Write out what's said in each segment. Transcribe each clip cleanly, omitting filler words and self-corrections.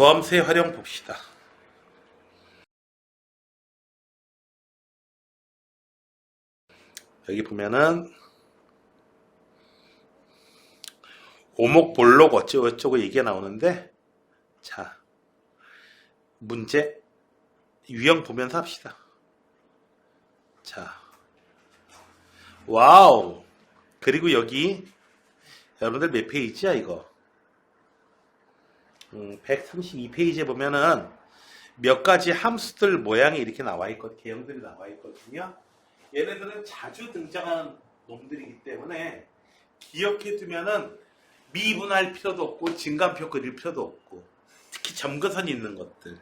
도함수의 활용 봅시다. 여기 보면은 오목볼록 어쩌고저쩌고 얘기가 나오는데, 자, 문제 유형 보면서 합시다. 자, 와우. 그리고 여기 여러분들 몇 페이지야 이거? 132페이지에 보면은 몇 가지 함수들 모양이 이렇게 나와 있거든요. 개형들이 나와 있거든요. 얘네들은 자주 등장하는 놈들이기 때문에 기억해 두면은 미분할 필요도 없고 증간표 그릴 필요도 없고, 특히 점거선이 있는 것들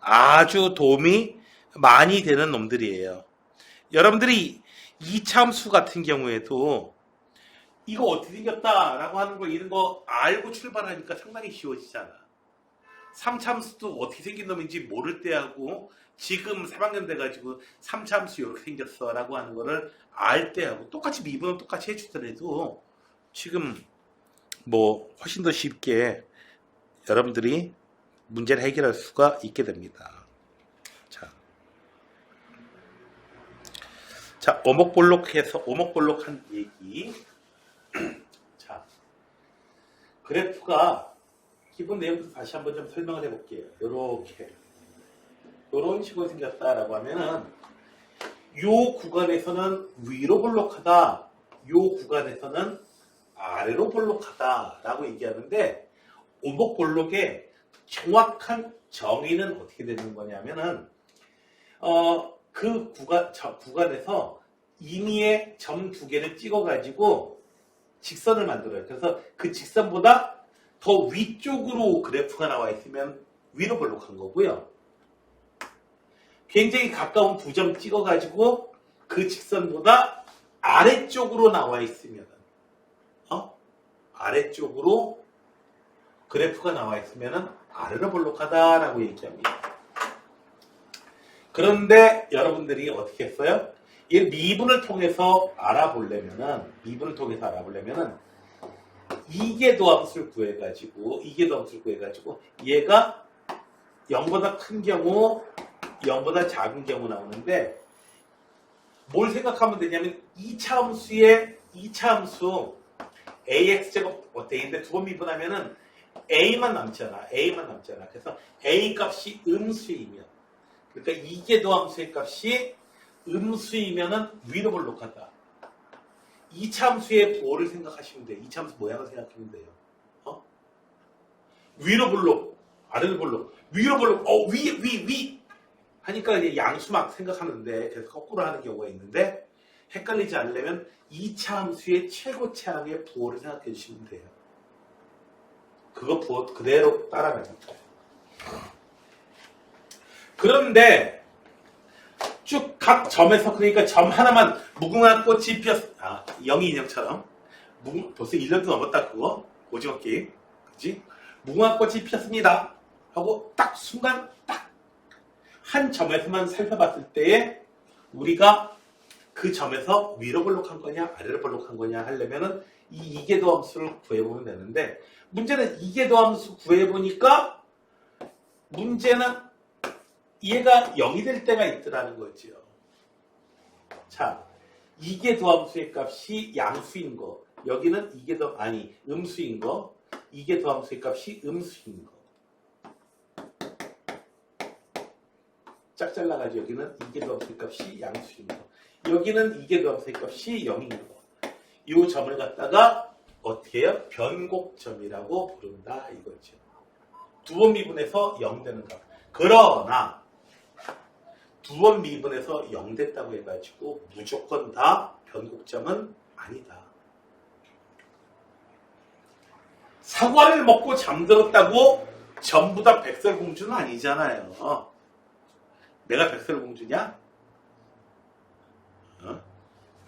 아주 도움이 많이 되는 놈들이에요. 여러분들이 2차 함수 같은 경우에도 이거 어떻게 생겼다 라고 하는 거, 이런 거 알고 출발하니까 상당히 쉬워지잖아. 3차 함수도 어떻게 생긴 놈인지 모를 때 하고, 지금 3학년 돼가지고 3차 함수 이렇게 생겼어 라고 하는 거를 알 때 하고 똑같이 미분은 똑같이 해주더라도 지금 뭐 훨씬 더 쉽게 여러분들이 문제를 해결할 수가 있게 됩니다. 자, 오목볼록한 얘기. 자, 그래프가 기본 내용부터 다시 한번 좀 설명을 해볼게요. 요런 식으로 생겼다라고 하면은 요 구간에서는 위로 볼록하다, 요 구간에서는 아래로 볼록하다라고 얘기하는데, 오목볼록의 정확한 정의는 어떻게 되는 거냐면은 그 구간에서 임의의 점 두 개를 찍어가지고 직선을 만들어요. 그래서 그 직선보다 더 위쪽으로 그래프가 나와 있으면 위로 볼록한 거고요. 굉장히 가까운 두 점 찍어가지고 그 직선보다 아래쪽으로 나와 있으면, 아래쪽으로 그래프가 나와 있으면 아래로 볼록하다라고 얘기합니다. 그런데 여러분들이 어떻게 했어요? 이 미분을 통해서 알아보려면은 이계도함수를 구해가지고 얘가 0보다 큰 경우, 0보다 작은 경우 나오는데, 뭘 생각하면 되냐면 2차 함수 ax제곱 어때인데 두 번 미분하면은 a만 남잖아. 그래서 a 값이 음수이면, 그러니까 이계도함수의 값이 음수이면은 위로 볼록하다. 2차 함수의 보호를 생각하시면 돼요. 2차 함수 모양을 생각하면 돼요. 위로 볼록, 아래로 볼록, 위로 볼록, 위 하니까 이제 양수막 생각하는데, 그래서 거꾸로 하는 경우가 있는데, 헷갈리지 않으려면 2차 함수의 최고차항의 부호를 생각해 주시면 돼요. 그거 부호 그대로 따라가는 거예요. 그런데 쭉 각 점에서, 그러니까 점 하나만 무궁화 꽃이 영희 인형처럼 벌써 1년도 넘었다 그거 오징어 게임, 그치? 무궁화 꽃이 피었습니다 하고 딱 순간 딱 한 점에서만 살펴봤을 때에 우리가 그 점에서 위로 볼록한 거냐 아래로 볼록한 거냐 하려면은 이 이계도함수를 구해보면 되는데, 문제는 이계도함수 구해보니까 문제는 얘가 0이 될 때가 있더라는 거죠. 자, 이계도함수의 값이 양수인 거, 여기는 음수인 거, 이계도함수의 값이 음수인 거. 짝 잘라가지고 여기는 이계도함수의 값이 양수인 거, 여기는 이계도함수의 값이 0인 거. 이 점을 갖다가 어떻게 해요? 변곡점이라고 부른다 이거죠. 두 번 미분해서 0 되는 값. 그러나 두 번 미분해서 0 됐다고 해가지고 무조건 다 변곡점은 아니다. 사과를 먹고 잠들었다고 전부 다 백설공주는 아니잖아요. 내가 백설공주냐?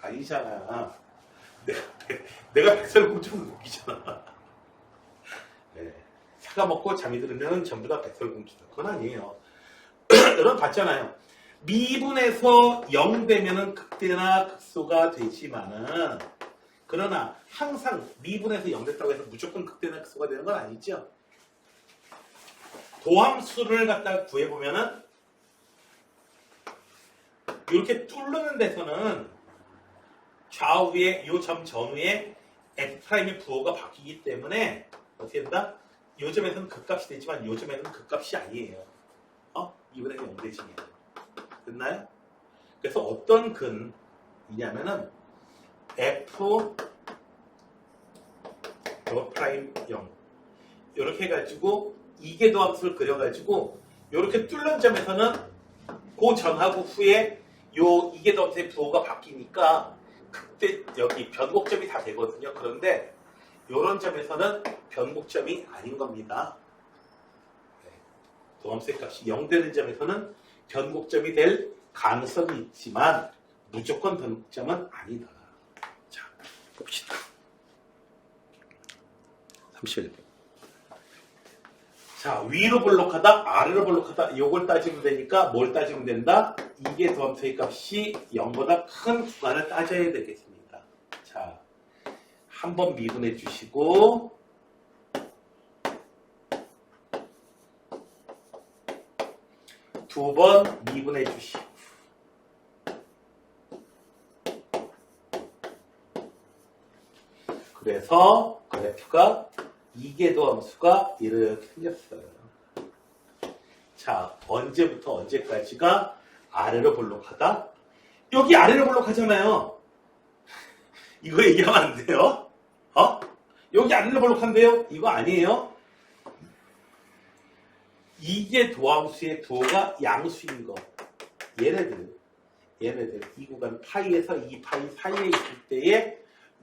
아니잖아. 내가 백설공주는 웃기잖아. 네. 사과 먹고 잠이 들으면 전부 다 백설공주다. 그건 아니에요. 여러분 봤잖아요. 미분에서 0 되면은 극대나 극소가 되지만은, 그러나 항상 미분에서 0 됐다고 해서 무조건 극대나 극소가 되는 건 아니죠. 도함수를 갖다 구해보면은 이렇게 뚫는 데서는 좌우에 이 점 전후에 F'의 부호가 바뀌기 때문에 어떻게 된다? 요 점에서는 극값이 되지만 요 점에는 극값이 아니에요. 2분의 0 대칭이에요. 됐나요? 그래서 어떤 근이냐면은 F 프라임 0 이렇게 해가지고 이계도함수를 그려가지고 이렇게 뚫는 점에서는 그 전하고 후에 요 이계도함수의 부호가 바뀌니까 그때 여기 변곡점이 다 되거든요. 그런데 이런 점에서는 변곡점이 아닌 겁니다. 도함수의 값이 0 되는 점에서는 변곡점이 될 가능성이 있지만 무조건 변곡점은 아니다. 자, 봅시다. 31번. 자, 위로 볼록하다, 아래로 볼록하다. 요걸 따지면 되니까 뭘 따지면 된다? 이게 도함수의 값이 0보다 큰 구간을 따져야 되겠습니다. 자, 한번 미분해 주시고 두 번 미분해 주시고 그래서 그래프가 이계도함수가 이렇게 생겼어요. 자, 언제부터 언제까지가 아래로 볼록하다? 여기 아래로 볼록하잖아요. 이거 얘기하면 안 돼요. 여기 아래로 볼록한데요? 이거 아니에요. 이계도함수의 도가 양수인 거. 얘네들 이 구간 파이에서 2파이 사이에 있을 때에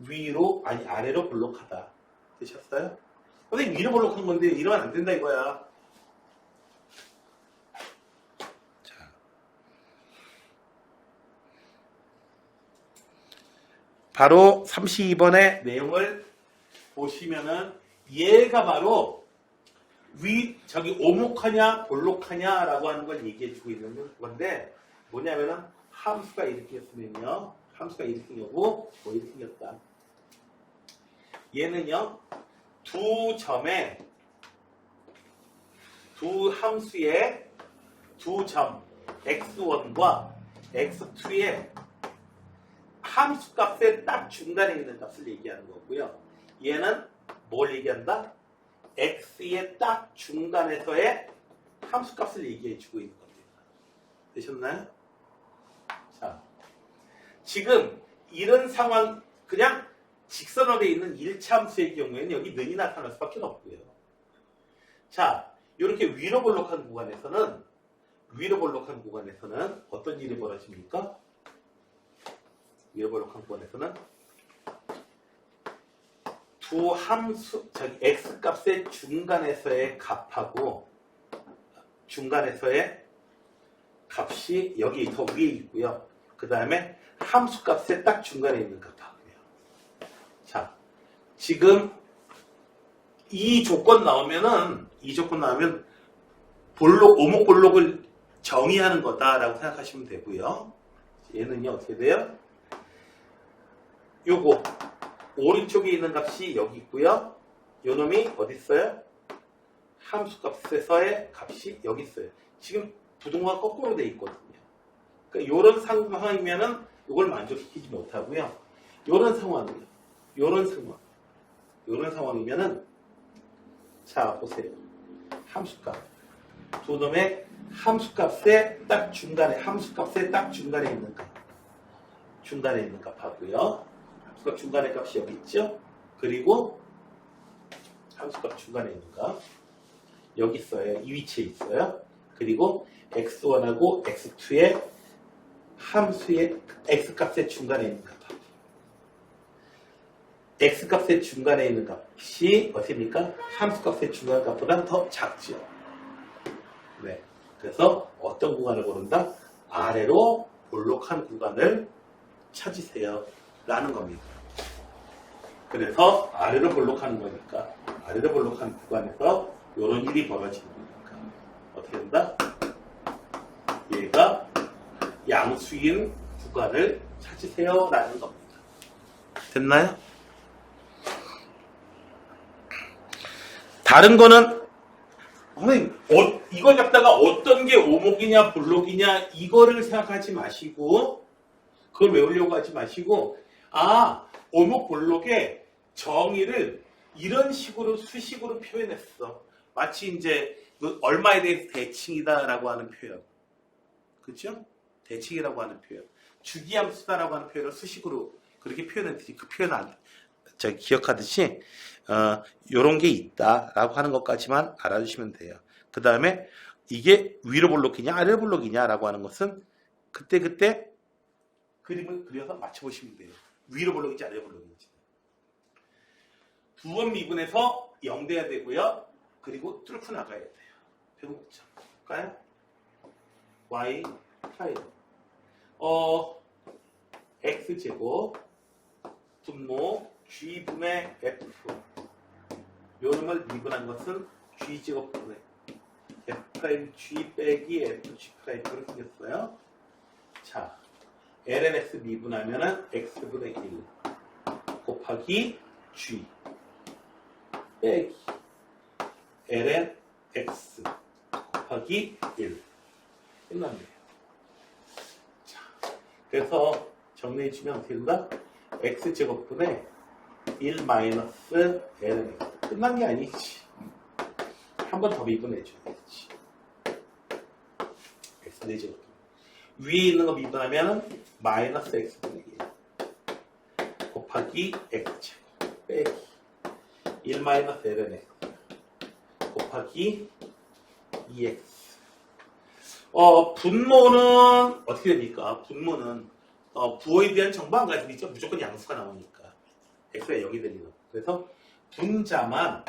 위로 아니 아래로 볼록하다. 되셨어요? 선생님 위로 볼록한 건데 이러면 안 된다 이거야. 자, 바로 32번의 내용을 보시면은 얘가 바로 저기 오목하냐 볼록하냐라고 하는 걸 얘기해 주고 있는 건데 뭐냐면은 함수가 이렇게 생겼으면요. 함수가 이렇게 생겼고 뭐 이렇게 생겼다. 얘는요. 두 함수의 두 점 x1과 x2의 함수값의 딱 중간에 있는 값을 얘기하는 거고요. 얘는 뭘 얘기한다? x의 딱 중간에서의 함수값을 얘기해 주고 있는 겁니다. 되셨나요? 자, 지금 이런 상황 그냥 직선으로 있는 1차 함수의 경우에는 여기 는이 나타날 수밖에 없고요. 자, 이렇게 위로 볼록한 구간에서는 어떤 일이 벌어집니까? 위로 볼록한 구간에서는 두 함수, x 값의 중간에서의 값하고 중간에서의 값이 여기 더 위에 있고요. 그 다음에 함수 값의 딱 중간에 있는 값하고요. 자, 지금 이 조건 나오면 오목 볼록을 정의하는 거다라고 생각하시면 되고요. 얘는요 어떻게 돼요? 요거 오른쪽에 있는 값이 여기 있고요. 요 놈이 어디 있어요? 함수 값에서의 값이 여기 있어요. 지금 부동화가 거꾸로 돼 있거든요. 그러니까 요런 상황이면은 이걸 만족시키지 못하고요. 요런 상황이면은 자 보세요. 함수값 두 놈의 함수값의 딱 중간에 있는 값 하고요. 함수값 중간의 값이 여기 있죠. 그리고 함수값 중간에 있는 값 여기 있어요. 이 위치에 있어요. 그리고 x1하고 x2의 함수의 x값의 중간에 있는 값 x값의 중간에 있는 값이 어떻습니까? 함수값의 중간 값보다 더 작죠. 네. 그래서 어떤 구간을 고른다? 아래로 볼록한 구간을 찾으세요. 라는 겁니다. 그래서 아래로 볼록하는 거니까 아래로 볼록한 구간에서 이런 일이 벌어지는 거니까 어떻게 된다? 얘가 양수인 구간을 찾으세요. 라는 겁니다. 됐나요? 다른 거는 선생님 이걸 갖다가 어떤 게 오목이냐 볼록이냐 이거를 생각하지 마시고 그걸 외우려고 하지 마시고 오목 볼록의 정의를 이런 식으로 수식으로 표현했어. 마치 이제 그 얼마에 대해서 대칭이다라고 하는 표현. 그렇죠? 대칭이라고 하는 표현. 주기함수다라고 하는 표현을 수식으로 그렇게 표현했더니 그 표현 기억하듯이 요런 게 있다라고 하는 것까지만 알아주시면 돼요. 그 다음에 이게 위로 볼록이냐 아래로 볼록이냐라고 하는 것은 그때 그림을 그려서 맞춰보시면 돼요. 위로 볼록인지 아래로 볼록인지. 두 번 미분해서 0 돼야 되고요. 그리고 뚫고 나가야 돼요. 배고프죠? 볼까요? y 프라임 x제곱 분모 g분의 f 요 놈을 미분한 것은 g제곱분의 f' g 빼기 fg' 그렇게 생겼어요. 자, lnx 미분하면은 x분의 1 곱하기 g 빼기 lnx 곱하기 1 끝납니다. 자, 그래서 정리해주면 어떻게 된다? x제곱분의 1 마이너스 lnx 끝난 게 아니지. 한 번 더 미분해줘야지. x 제곱 위에 있는 거 미분하면 마이너스 x분의 1 곱하기 x제곱 빼기 1 마이너스 lnx 곱하기 2x 분모는 어떻게 됩니까? 분모는 부호에 대한 정보 안 가지고 있죠. 무조건 양수가 나오니까 x가 0이 되는 거. 그래서 분자만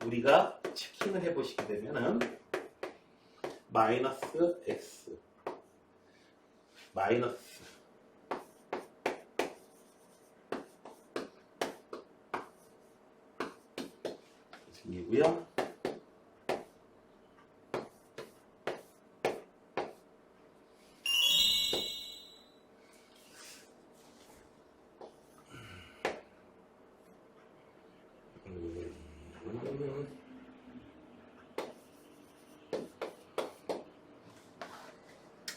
우리가 체킹을 해보시게 되면은 마이너스 x 마이너스 이고요.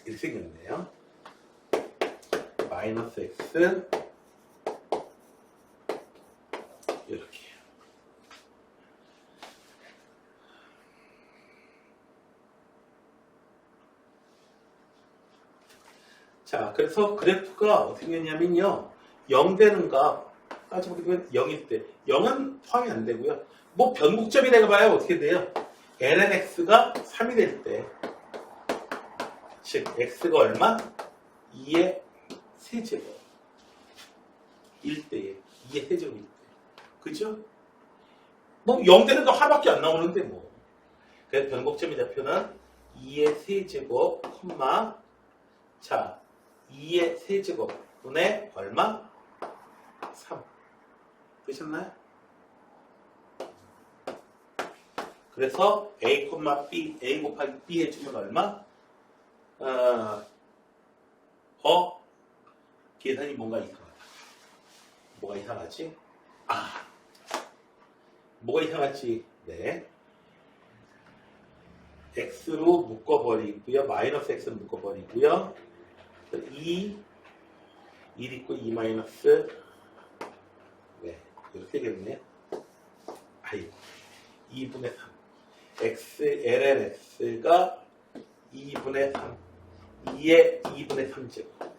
이렇게 생겼네요. 마이너스 x 이렇게. 자, 그래서 그래프가 어떻게 되냐면요. 0 되는 값 따지고 보면 0일 때 0은 포함이 안 되고요. 뭐 변곡점이 돼봐야 어떻게 돼요? lnx가 3이 될 때, 즉 x가 얼마? 2의 세제곱 1대에 2의 세제곱 1대. 그죠? 뭐 0 되는 거 하나밖에 안 나오는데 뭐. 그래서 변곡점의 좌표는 2의 세제곱 콤마 자 2의 세제곱 분의 얼마? 3. 되셨나요? 그래서 a, b, a 곱하기 b 해주면 얼마? 계산이 뭔가 이상하다. 뭐가 이상하지? 뭐가 이상하지? 네. x로 묶어버리고요. 마이너스 x로 묶어버리고요. 2, 1 있고 2 마이너스 네, 이렇게 되겠네요. 아이고 2분의 3 x, lnx가 2분의 3 2의 2분의 3제곱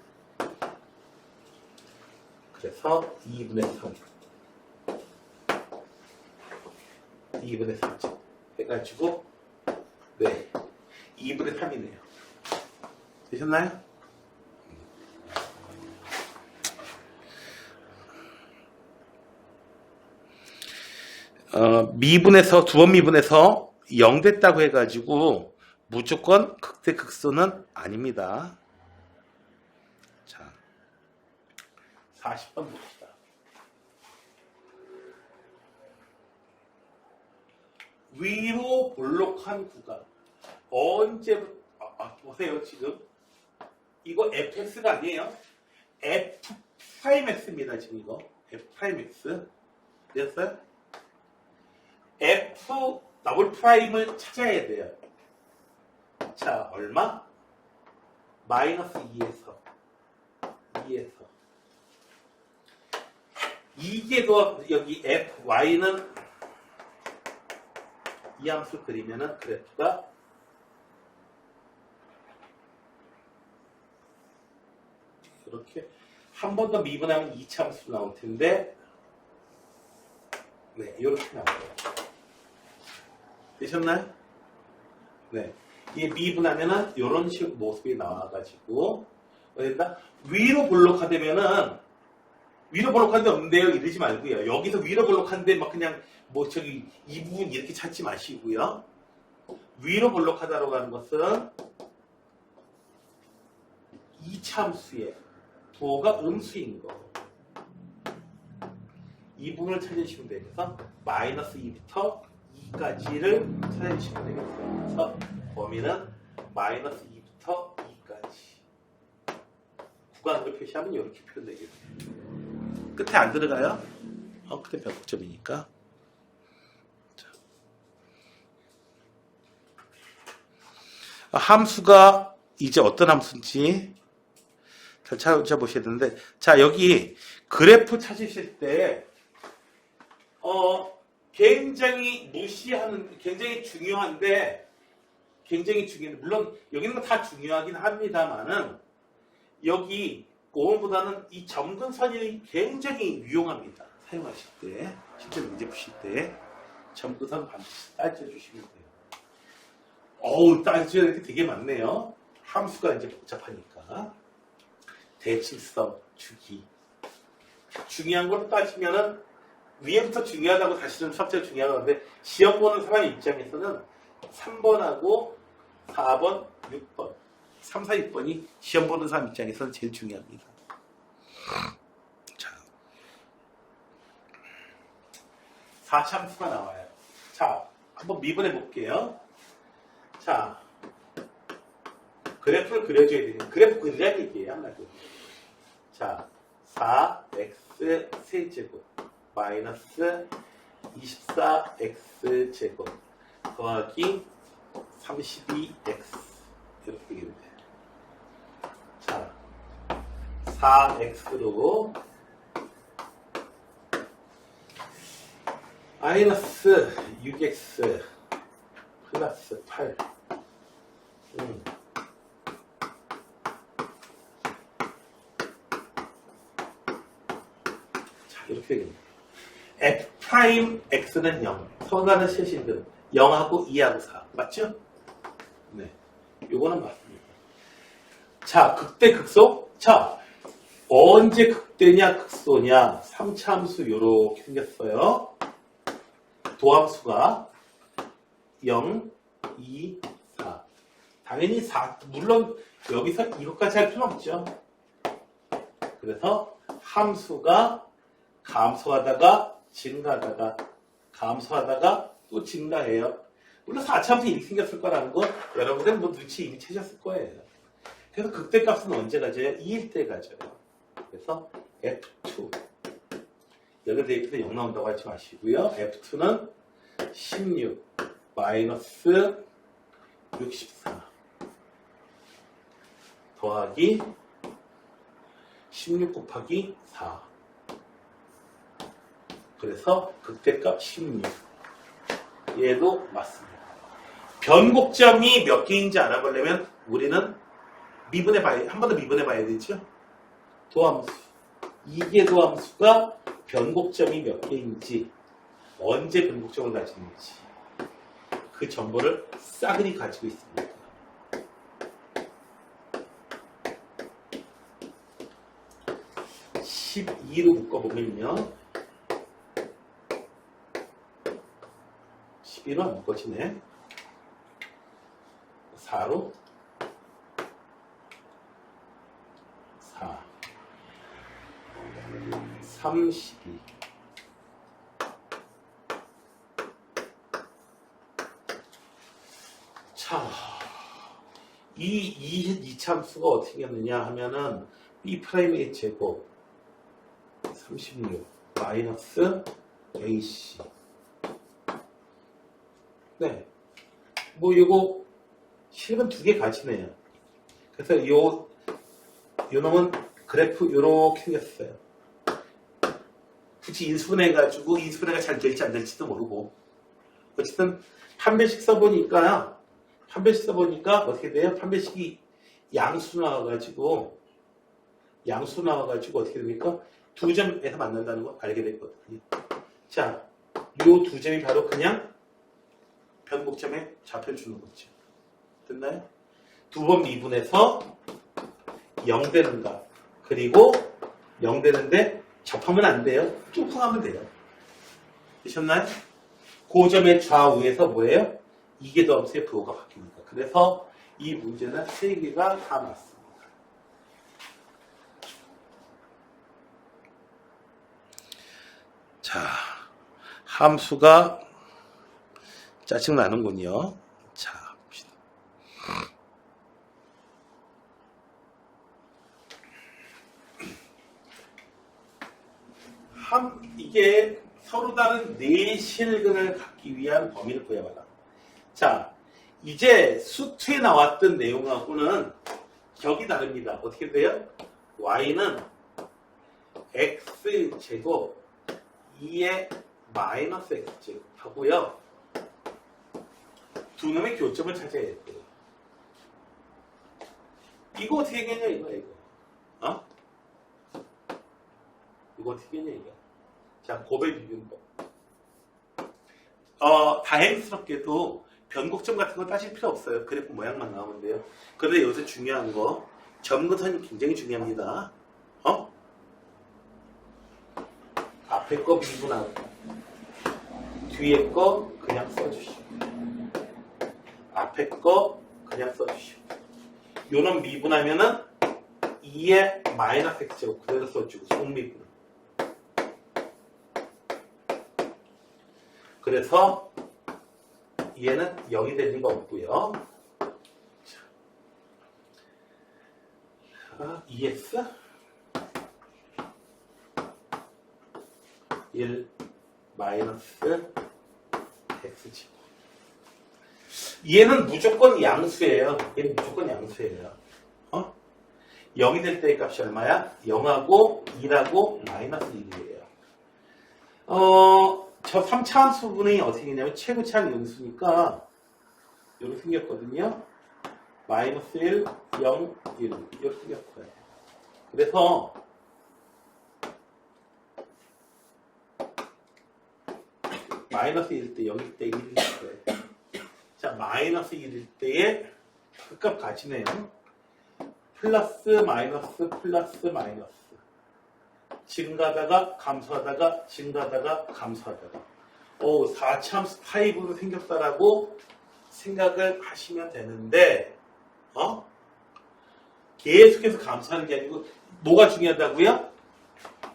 그래서 2분의 3 2분의 3제곱 해가지고 네 2분의 3이네요. 되셨나요? 미분해서 두 번 미분해서 0 됐다고 해가지고 무조건 극대극소는 아닙니다. 자, 40번 봅시다. 위로 볼록한 구간 언제부터 보세요. 지금 이거 fx가 아니에요. f'x입니다. 지금 이거 f'x 됐어요? F 더블 프라임을 찾아야 돼요. 자, 얼마? 마이너스 2에서 이게 더 여기 fy는 이 함수 그리면은 그래프가 이렇게 한 번 더 미분하면 2차 함수 나올 텐데 네, 이렇게 나와요. 되셨나요? 네. 이게 미분하면은 이런 식 모습이 나와가지고 어디다 위로 볼록하되면은 위로 볼록한데 없는데요 이러지 말고요. 여기서 위로 볼록한데 막 그냥 뭐 저기 이 부분 이렇게 찾지 마시고요. 위로 볼록하다라고 하는 것은 이참수의 부호가 음수인 거. 이 부분을 찾으시면 돼요. 그래서 마이너스 2부터 2까지를 찾아주시면 되겠어요. 그래서 범위는 마이너스 2부터 2까지. 구간으로 표시하면 이렇게 표현되겠네요. 끝에 안 들어가요? 끝에 변곡점이니까. 함수가 이제 어떤 함수인지 잘 찾아보셔야 되는데, 자, 여기 그래프 찾으실 때, 굉장히 굉장히 중요한데, 물론 여기는 다 중요하긴 합니다만은, 여기 5번보다는 이 점근선이 굉장히 유용합니다. 사용하실 때, 실제 문제 푸실 때, 점근선 반드시 따져주시면 돼요. 따져야 될 게 되게 많네요. 함수가 이제 복잡하니까. 대칭성, 주기. 중요한 걸 따지면은, 위에부터 중요하다고 사실은 첫째로 중요한 건데, 시험 보는 사람 입장에서는 3번하고 4번, 6번, 3, 4, 6번이 시험 보는 사람 입장에서는 제일 중요합니다. 자, 4참수가 나와요. 자, 한번 미분해 볼게요. 자, 그래프를 그려줘야 되는, 그래프 그리라는 얘기예요, 한마디로. 자, 4x 세제곱 마이너스 24x 제곱 더하기 32x 이렇게 되겠네요. 자, 4x로 마이너스 6x 플러스 8 자, 이렇게 되겠네요. f'x는 0 서가는 실신들 0하고 2하고 4 맞죠? 네, 요거는 맞습니다. 자, 극대 극소. 자, 언제 극대냐 극소냐 3차 함수 요렇게 생겼어요. 도함수가 0, 2, 4 당연히 4 물론 여기서 이것까지 할 필요 없죠. 그래서 함수가 감소하다가 증가하다가 감소하다가 또 증가해요. 물론 4차 함수 이렇게 생겼을 거라는 거 여러분들은 뭐 눈치 이미 채셨을 거예요. 그래서 극대값은 언제 가져요? 2일 때 가져요. 그래서 F2 여기 대입해서 0 나온다고 하지 마시고요. F2는 16 마이너스 64 더하기 16 곱하기 4 그래서 극대값 16 얘도 맞습니다. 변곡점이 몇 개인지 알아보려면 우리는 한 번 더 미분해 봐야 되죠. 도함수 이게 도함수가 변곡점이 몇 개인지 언제 변곡점을 가지는지 그 정보를 싸그리 가지고 있습니다. (12로) 묶어보면요 12로 안 묶어지네. 4로 4 32 자, 이 참수가 어떻게 생겼느냐 하면은 B'의 제곱 36 마이너스 AC 네. 뭐 요거 실은 두 개 가지네요. 그래서 요 놈은 그래프 요렇게 생겼어요. 굳이 인수분해해가지고 인수분해가 잘 될지 안 될지도 모르고 어쨌든 판별식 써보니까 어떻게 돼요? 판별식이 양수 나와가지고 어떻게 됩니까? 두 점에서 만난다는 거 알게 됐거든요. 자, 요 두 점이 바로 그냥 변곡점에 좌표를 주는 거죠. 됐나요? 두 번 미분해서 0 되는 값. 그리고 0 되는데 접하면 안 돼요. 쭉 하면 돼요. 되셨나요? 그 점의 좌우에서 뭐예요? 이게 더하면서 부호가 바뀝니다. 그래서 이 문제는 3개가 다 맞습니다. 자, 함수가 짜증나는군요. 자, 봅시다. 이게 서로 다른 내실근을 갖기 위한 범위를 구해봐라. 자, 이제 수트에 나왔던 내용하고는 격이 다릅니다. 어떻게 돼요? y는 x제곱 2의 마이너스 x제곱 하고요. 두 놈의 교점을 찾아야 돼요. 이거 어떻게 되냐 이거. 어? 이거 어떻게 되냐 이거. 자, 고배 비빔법. 다행스럽게도 변곡점 같은 거 따질 필요 없어요. 그래프 모양만 나오면 돼요. 그런데 여기서 중요한 거, 점근선이 굉장히 중요합니다. 앞에 거 미분하고, 뒤에 거 그냥 써주시고, 앞에 거 그냥 써주시고, 요놈 미분하면은 2의 마이너스 x제곱 그대로 써주고, 속미분. 그래서 얘는 0이 될 리가 없고요. 자, 2x 1 마이너스 x제곱. 얘는 무조건 양수예요. 0이 될 때의 값이 얼마야? 0하고 2하고 마이너스 1이에요. 저 3차 함수분이 어떻게 되냐면 최고차항 연수니까 이렇게 생겼거든요. 마이너스 1, 0, 1 이렇게 생겼어요. 그래서 마이너스 1일 때 0일 때 1일 때 자, 마이너스 1일 때의 값 같이네요. 플러스 마이너스 플러스 마이너스 증가하다가 감소하다가 증가하다가 감소하다가 4차 함수 타입으로 생겼다라고 생각을 하시면 되는데 계속해서 감소하는 게 아니고 뭐가 중요하다고요?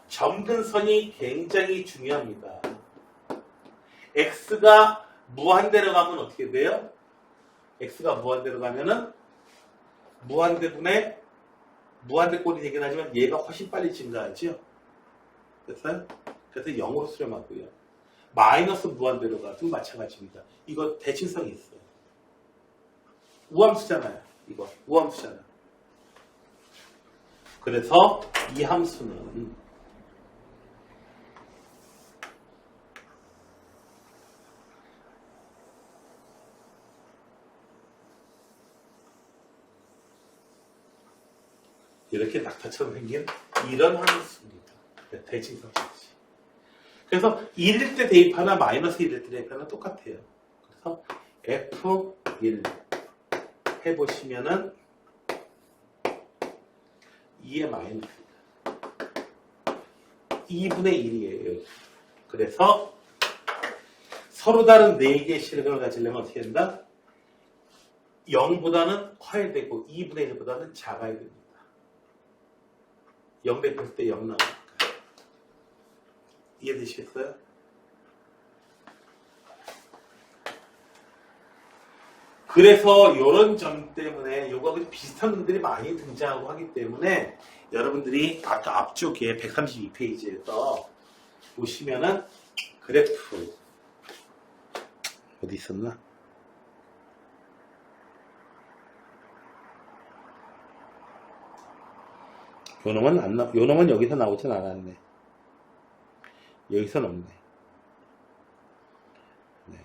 점근선이 굉장히 중요합니다. x가 무한대로 가면 어떻게 돼요? x가 무한대로 가면은 무한대분의 무한대꼴이 되긴 하지만 얘가 훨씬 빨리 증가하죠. 됐어요? 그래서 0으로 수렴하고요. 마이너스 무한대로 가도 마찬가지입니다. 이거 대칭성이 있어요. 우함수잖아요. 이거 우함수잖아요. 그래서 이 함수는 이렇게 낙타처럼 생긴 이런 함수입니다. 대칭성이지. 그래서 1일 때 대입하나 마이너스 1일 때 대입하나 똑같아요. 그래서 F1 해보시면은 2의 마이너스 2분의 1이에요. 그래서 서로 다른 4개의 실근을 가지려면 어떻게 된다? 0보다는 커야 되고 2분의 1보다는 작아야 됩니다. 0 대입했을 때 0 나오니까. 이해되시겠어요? 그래서 이런 점 때문에 요거하고 비슷한 놈들이 많이 등장하고 하기 때문에 여러분들이 아까 앞쪽에 132페이지에서 보시면은 그래프 어디 있었나? 요놈은 요놈은 여기서 나오진 않았네. 여기서는 없네. 네.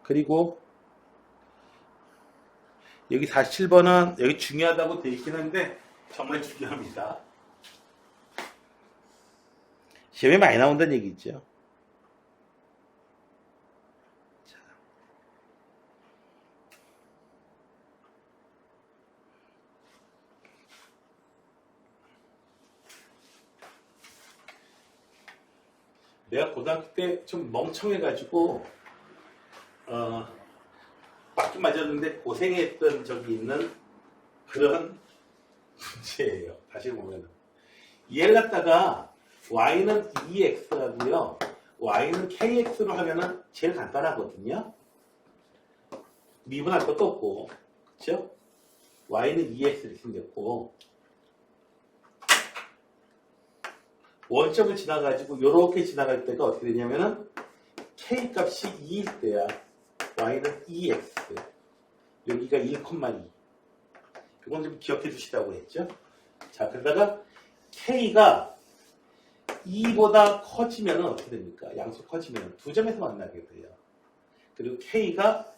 그리고 여기 47번은 여기 중요하다고 되어 있긴 한데 정말 중요합니다. 시험에 많이 나온다는 얘기죠. 자. 내가 고등학교 때 좀 멍청해가지고 맞긴 맞았는데 고생했던 적이 있는 그런 문제예요. 다시 보면 얘를 갖다가 y는 2x라고요. y는 kx로 하면은 제일 간단하거든요. 미분할 것도 없고, 그렇죠? y는 2x 이렇게 생겼고, 원점을 지나가지고 이렇게 지나갈 때가 어떻게 되냐면은 k 값이 2일 때야. y는 2x. 여기가 1,2. 이건 좀 기억해 두시라고 했죠. 자, 그러다가 k가 2보다 커지면 어떻게 됩니까? 양수 커지면 두 점에서 만나게 돼요. 그리고 k가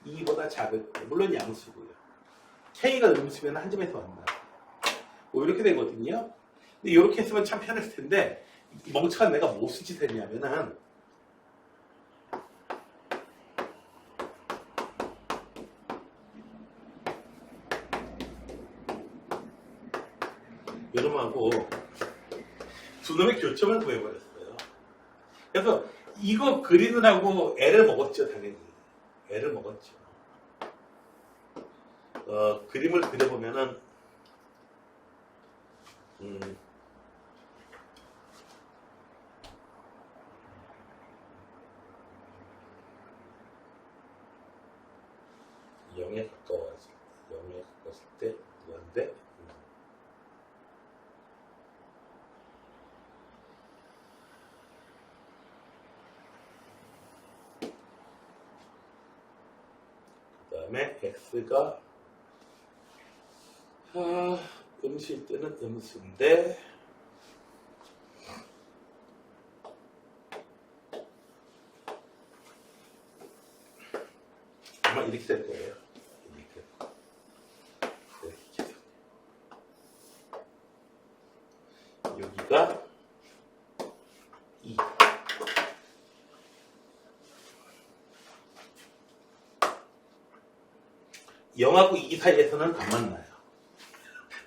2보다 작을 때, 물론 양수고요. k가 음수면 한 점에서 만나요. 뭐 이렇게 되거든요. 근데 이렇게 했으면 참 편했을 텐데 멍청한 내가 무슨 짓을 했냐면은 여러분하고 두 놈의 교점을 구해버렸어요. 그래서 이거 그리느라고 애를 먹었죠, 당연히. 애를 먹었죠. 그림을 그려보면은, 영에 가까워졌을 때, 그런데, 그 다음에 x가 음수일 때는 음수인데 아마 이렇게 될 거예요. 여기가 2. 영하고 2 사이에서는 안 만나요.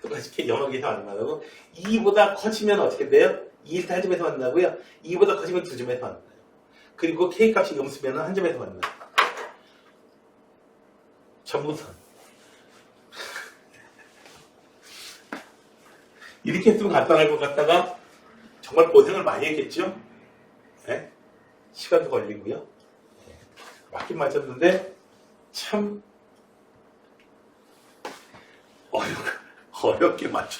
똑같이 0하고 2사 안 만나고 2보다 커지면 어떻게 돼요? 2일 때 한 점에서 만나고요. 2보다 커지면 두 점에서 만나요. 그리고 k 값이 음수면 한 점에서 만나요. 전부선. 이렇게 했으면 간단할 것 같다가 정말 고생을 많이 했겠죠? 네? 시간도 걸리고요. 네. 맞긴 맞았는데 참 어렵게 맞췄어.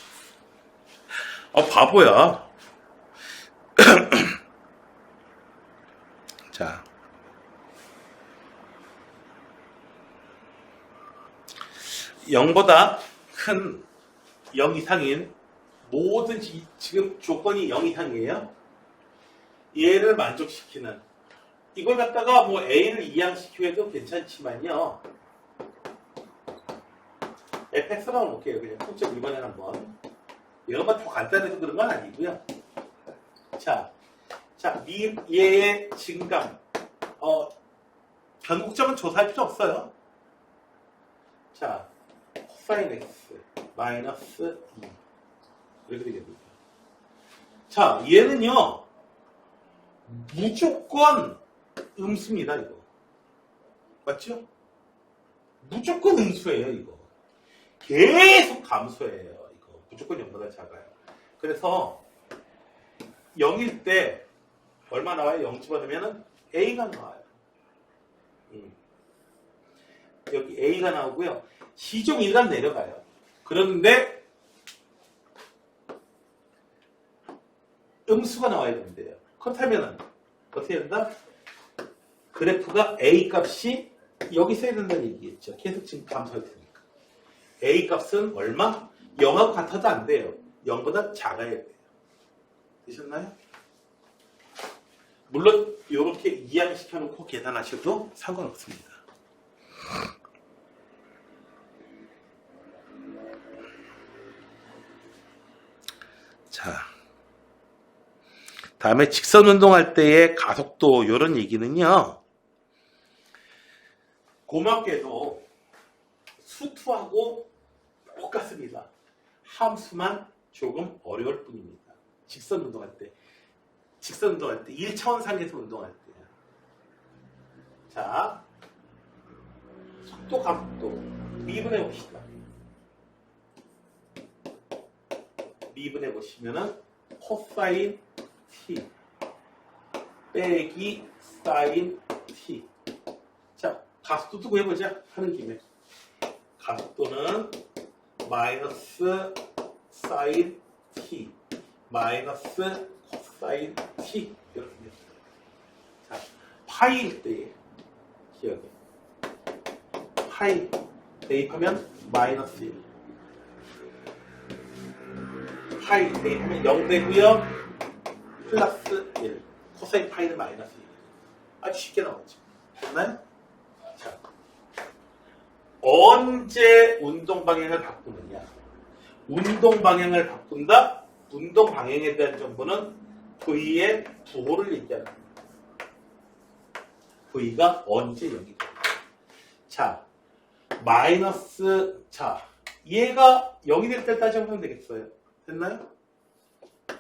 바보야. 자. 0보다 큰 0 이상인 모든 지금 조건이 0 이상이에요. 얘를 만족시키는 이걸 갖다가 뭐 A를 이항시키고 해도 괜찮지만요. fx만 볼게요. 그냥 통째로 이번에는 한번. 이것만 더 간단해서 그런 건 아니고요. 자, 얘의 증감. 변곡점은 조사할 필요 없어요. 자, 코사인 x 마이너스 2. 이렇게 되겠습니다. 자, 얘는요, 무조건 음수입니다, 이거. 맞죠? 무조건 음수예요, 이거. 계속 감소해요, 이거. 무조건 0보다 작아요. 그래서 0일 때 얼마 나와요? 0 집어넣으면 A가 나와요. 여기 A가 나오고요. 시종 1간 내려가요. 그런데 음수가 나와야 된대요. 그렇다면은 어떻게 된다? 그래프가 A 값이 여기 써야 된다는 얘기겠죠. 계속 지금 감소할 테니까. A 값은 얼마? 0하고 같아도 안 돼요. 0보다 작아야 돼요. 되셨나요? 물론 이렇게 이항시켜 놓고 계산하셔도 상관없습니다. 자, 다음에 직선 운동할 때의 가속도 이런 얘기는요. 고맙게도 수투하고 똑같습니다. 함수만 조금 어려울 뿐입니다. 직선 운동할 때 1차원 상에서 운동할 때. 자, 속도 가속도 미분해 봅시다. 미분해 보시면은 코사인 t 빼기 사인 t. 자, 가속도도 구해보자. 하는 김에 가속도는 마이너스 사인 t 마이너스 코사인 t 이렇게 됩니다. 자, 파이일 때 기억해. 파이 대입하면 마이너스 1. 파이 대입하면 0 되고요. 플러스 1. 코사인 파이는 마이너스 1. 아주 쉽게 나왔죠. 됐나요? 자, 언제 운동 방향을 바꾸느냐? 운동 방향을 바꾼다? 운동 방향에 대한 정보는 V의 부호를 얘기하는 겁니다. V가 언제 0이 됩니다. 자, 마이너스, 자, 얘가 0이 될 때 따져보면 되겠어요. 됐나요?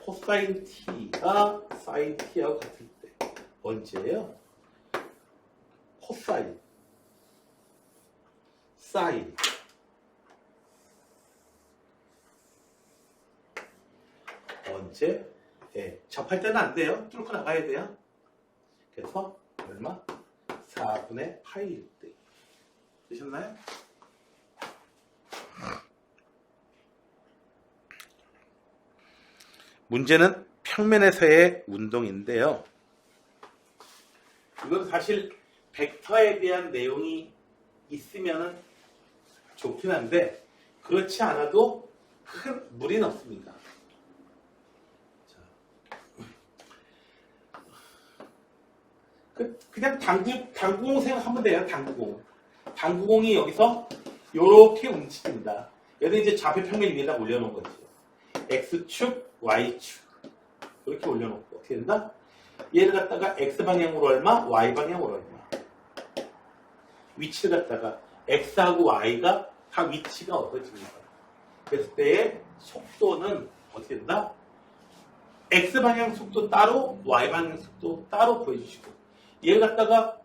코사인 t가 사인 t하고 같을 때 언제예요? 코사인, 사인, 언제? 예, 접할 때는 안 돼요. 뚫고 나가야 돼요. 그래서 얼마? 4분의 파이일 때. 되셨나요? 문제는 평면에서의 운동인데요. 이건 사실 벡터에 대한 내용이 있으면 좋긴 한데 그렇지 않아도 큰 무리는 없습니다. 그냥 당구공 생각하면 돼요. 당구공이 여기서 이렇게 움직인다. 얘는 이제 좌표 평면 위에다 올려놓은 거죠. X축, Y축 이렇게 올려놓고 어떻게 된다? 얘를 갖다가 X방향으로 얼마, Y방향으로 얼마. 위치를 갖다가 X하고 Y가 다 위치가 어떠집니까? 그랬을 때의 속도는 어떻게 된다? X방향 속도 따로, Y방향 속도 따로 보여주시고 얘를 갖다가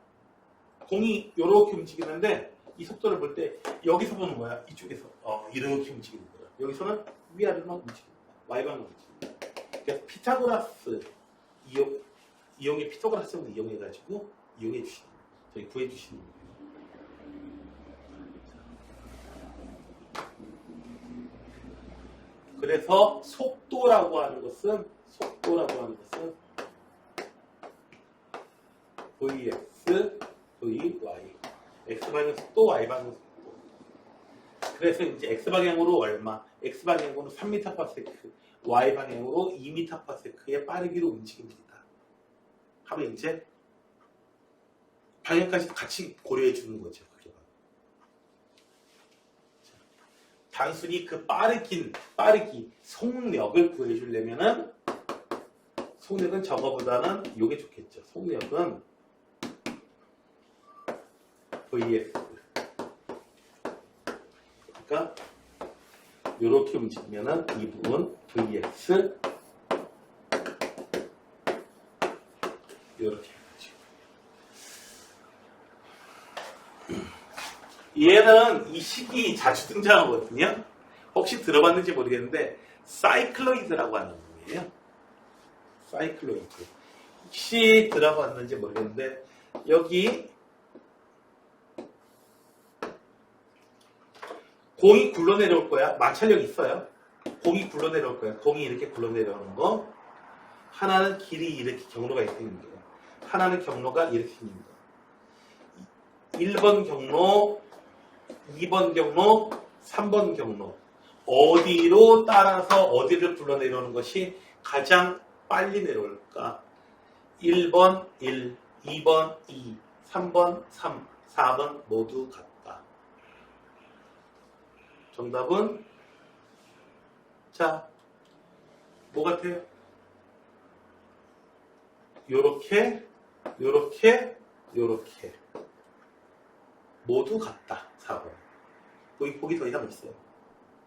공이 이렇게 움직이는데 이 속도를 볼 때 여기서 보는 거야. 이쪽에서 이렇게 움직이는 거야. 여기서는 위아래만 움직이는 거야. Y방향 움직이는 거야. 그래서 피타고라스 이용의 피타고라스를 이용해가지고 이용해 주시는 거예요. 저희 구해 주시는 거예요. 그래서 속도라고 하는 것은 Vx, Vy, X방향 속도, Y방향 속도. 그래서 이제 X방향으로 얼마, X방향으로 3m/s, Y방향으로 2m/s의 빠르기로 움직입니다. 하면 이제 방향까지 같이 고려해 주는 거죠. 그게. 단순히 그 빠르기, 속력을 구해주려면은 속력은 저거보다는 이게 좋겠죠. 속력은 Vx. 그러니까 이렇게 움직이면은 이 부분 Vx 이렇게 해야죠. 얘는 이 식이 자주 등장하거든요. 혹시 들어봤는지 모르겠는데 사이클로이드라고 하는 거예요. 사이클로이드. 혹시 들어봤는지 모르겠는데 여기 공이 굴러내려올 거야. 마찰력 있어요. 공이 굴러내려올 거야. 공이 이렇게 굴러내려오는 거. 하나는 길이 이렇게 경로가 이렇게 있는 거예요. 하나는 경로가 이렇게 있는 거예요. 1번 경로, 2번 경로, 3번 경로. 어디로 따라서 어디를 불러내려오는 것이 가장 빨리 내려올까? 1번 1, 2번 2, 3번 3, 4번 모두 같다. 정답은 자, 뭐 같아요? 요렇게, 요렇게, 요렇게 모두 같다. 4번. 보기 더 이상 있어요.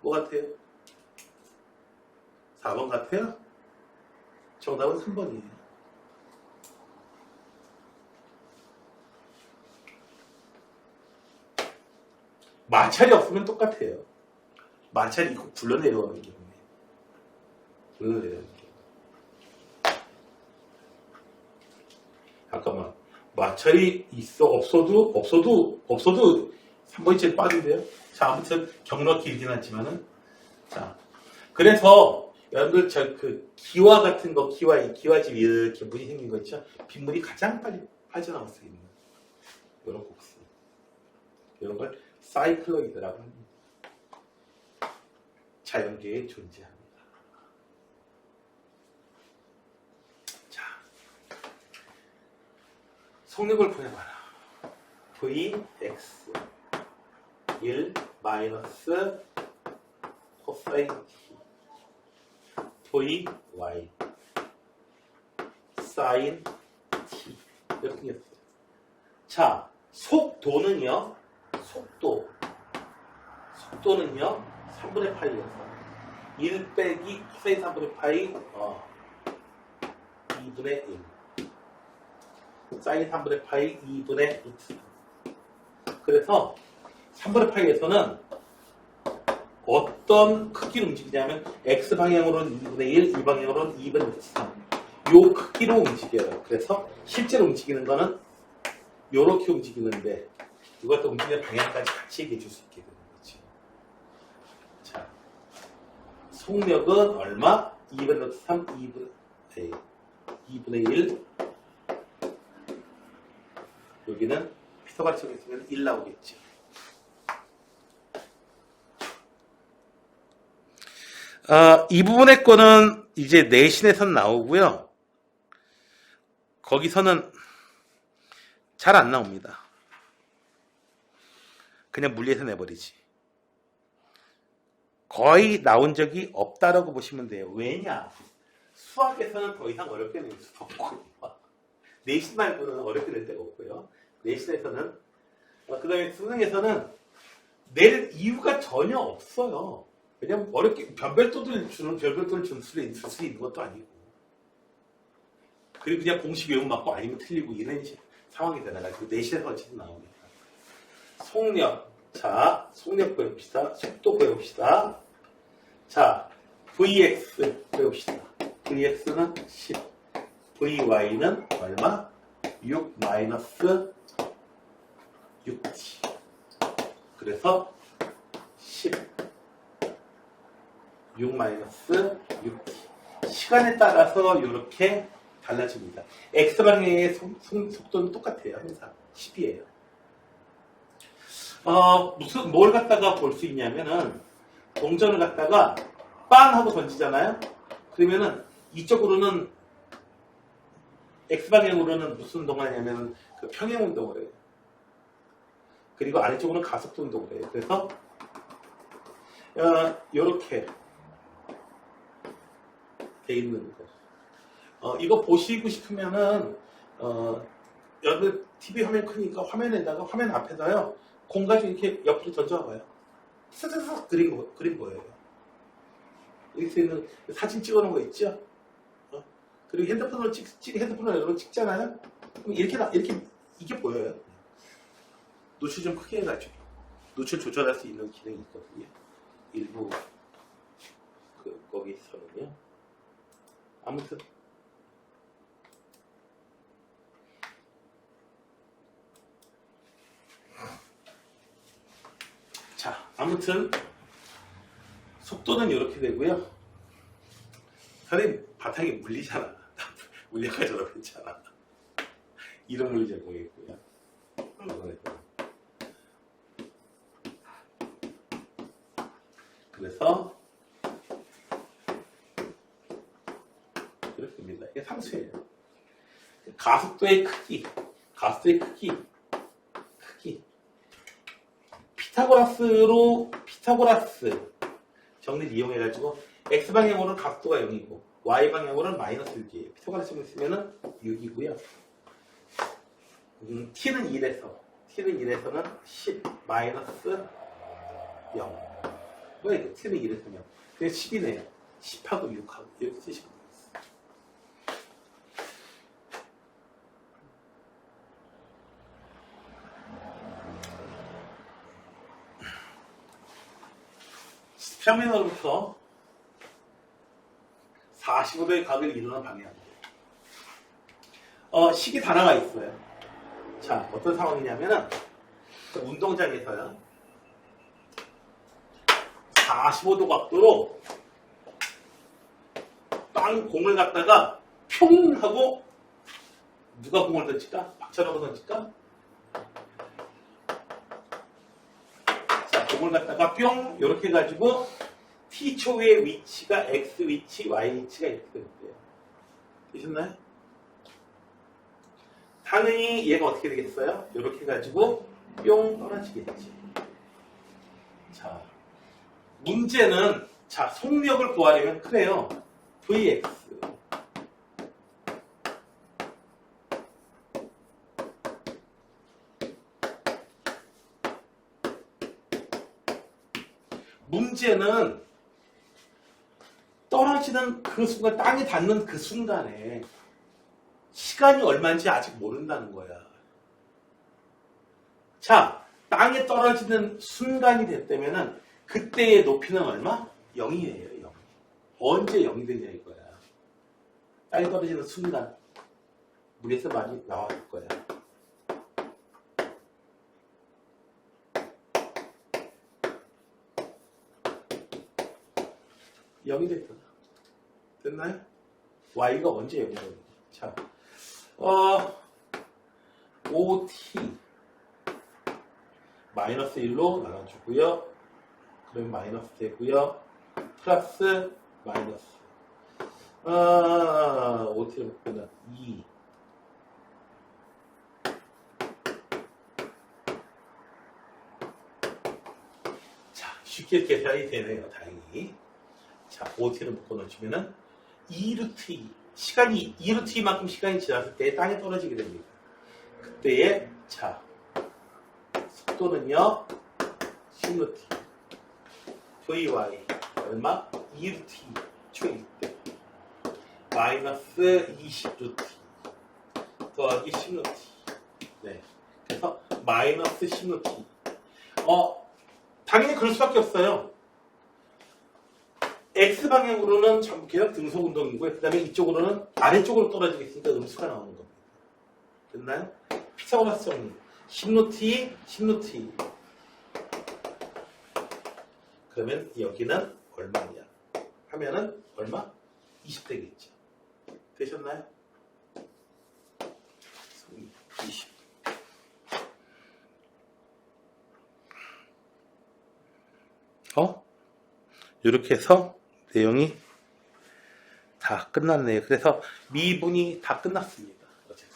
뭐 같아요? 4번 같아요? 정답은 3번이에요. 마찰이 없으면 똑같아요. 마찰이 꼭 굴러내려오는 경우에. 굴러내려오는 경우. 잠깐만. 마찰이 있어, 없어도 3번이 제일 빠른데요? 자, 아무튼 경로가 길긴 하지만은. 자. 그래서, 여러분들, 기와 같은 거, 기와집 이렇게 물이 생긴 거 있죠? 빗물이 가장 빨리 빠져나갈 수 있는. 이런 곡선. 이런 걸 사이클로이드라고 합니다. 자연계에 존재합니다. 자, 속력을 보내봐라. Vx 1 마이너스 코사인 t Vy 사인 t 이렇게 생겼어요. 자, 속도는요. 속도는요 3분의 파이여서 1 빼기 코사인 3분의 파이 2분의 1 사인 3분의 파이 2분의 루트 3. 그래서 3분의 파이에서는 어떤 크기로 움직이냐면 X방향으로는 2분의 1, Y방향으로는 2분의 루트 3. 요 크기로 움직여요. 그래서 실제로 움직이는 거는 요렇게 움직이는데 이것도 움직이는 방향까지 같이 얘기해 줄 수 있게 되는 거지. 자, 속력은 얼마? 2분의 루트 3, 2분의 1. 여기는 피타고라스가 있으면 1 나오겠죠. 이 부분의 거는 이제 내신에선 나오고요. 거기서는 잘 안 나옵니다. 그냥 물리에서 내버리지. 거의 나온 적이 없다라고 보시면 돼요. 왜냐? 수학에서는 더 이상 어렵게 낼 수도 없고요. 내신 말고는 어렵게 낼 데가 없고요. 내신에서는 그 다음에 수능에서는 낼 이유가 전혀 없어요. 왜냐면 어렵게 별별도를 줄 수 있는 것도 아니고. 그리고 그냥 공식 외움 맞고 아니면 틀리고 이런 상황이 되나가지고 내신에서 어쨌든 나옵니다. 속력. 자, 속력 배웁시다. 속도 배웁시다. 자, Vx 배웁시다. Vx는 10. Vy는 얼마? 6 마이너스 6t. 그래서 10. 6 마이너스 6t. 시간에 따라서 이렇게 달라집니다. X방향의 속도는 똑같아요. 항상 10이에요. 뭘 갖다가 볼 수 있냐면은, 동전을 갖다가 빵 하고 던지잖아요? 그러면은, 이쪽으로는, X방향으로는 무슨 운동을 하냐면은, 그 평행 운동을 해요. 그리고 아래쪽으로는 가속도 운동을 해요. 그래서, 요렇게 돼 있는 거. 이거 보시고 싶으면은, 여러분 TV 화면 크니까 화면에다가, 화면 앞에다요, 공 가지고 이렇게 옆으로 던져봐요. 싹싹싹 그린 거예요. 이렇게 있는 사진 찍어놓은 거 있죠? 그리고 핸드폰으로 핸드폰으로 여러분 찍잖아요? 그럼 이게 보여요. 노출 좀 크게 해가지고. 노출 조절할 수 있는 기능이 있거든요. 일부, 거기서는요. 아무튼. 자, 아무튼 속도는 이렇게 되고요. 선생님 바닥에 물리잖아. 물리학과처럼 했잖아. 이런 물리 제공했고요. 그래서 이렇게 됩니다. 이게 상수예요. 가속도의 크기, 피타고라스 정리를 이용해가지고 x방향으로는 가속도가 0이고 y방향으로는 마이너스 6이에요. 피타고라스를 쓰면은 6이고요. t는 1에서는 10 마이너스 0. 뭐야 이거? t는 1에서 0. 그래서 10이네요. 10하고 6하고 이렇게 쓰시면 되겠어요. 평면으로부터 45도의 각을 이루는 방향. 식이 단어가 있어요. 자, 어떤 상황이냐면은 운동장에서요. 45도 각도로 빵 공을 갖다가 평 하고 누가 공을 던질까? 박찬호가 던질까? 자, 공을 갖다가 뿅 이렇게 해가지고 t초의 위치가 x 위치, y 위치가 이렇게 되는데요. 되셨나요? 당연히 얘가 어떻게 되겠어요? 이렇게 해가지고 뿅 떨어지겠지. 자, 문제는 자 속력을 구하려면 그래요. vx 문제는 떨어지는 그 순간, 땅에 닿는 그 순간에 시간이 얼마인지 아직 모른다는 거야. 자, 땅에 떨어지는 순간이 됐다면은 그때의 높이는 얼마? 0이에요, 0. 언제 0이 되냐 이거야. 땅에 떨어지는 순간 물에서 많이 나왔을 거야. 영이 됐잖아. 됐나요? y가 언제 0이 되냐. 자, OT 마이너스 1로 나눠주고요. 그러면 마이너스 되고요. 플러스 마이너스 OT를 묶으면 2 자, 쉽게 계산이 되네요. 다행히. 자, OT를 묶어놓으시면은 2루트 2 시간이 2루트 2만큼 시간이 지났을 때 땅에 떨어지게 됩니다. 그때의 자 속도는요 10루트 VY 얼마? 2루트 2 초일 때 마이너스 20루트 더하기 10루트 네. 그래서 마이너스 10루트 당연히 그럴 수밖에 없어요. X방향으로는 전부 계속 등속 운동이고요. 그 다음에 이쪽으로는 아래쪽으로 떨어지겠으니까 음수가 나오는 겁니다. 됐나요? 피타고라스 정리. 10루트 10루트 그러면 여기는 얼마냐? 하면은 얼마? 20 되겠죠. 되셨나요? 20. 이렇게 해서 내용이 다 끝났네요. 그래서 미분이 다 끝났습니다. 어쨌든.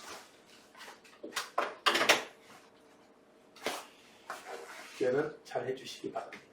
이제는 잘 해주시기 바랍니다.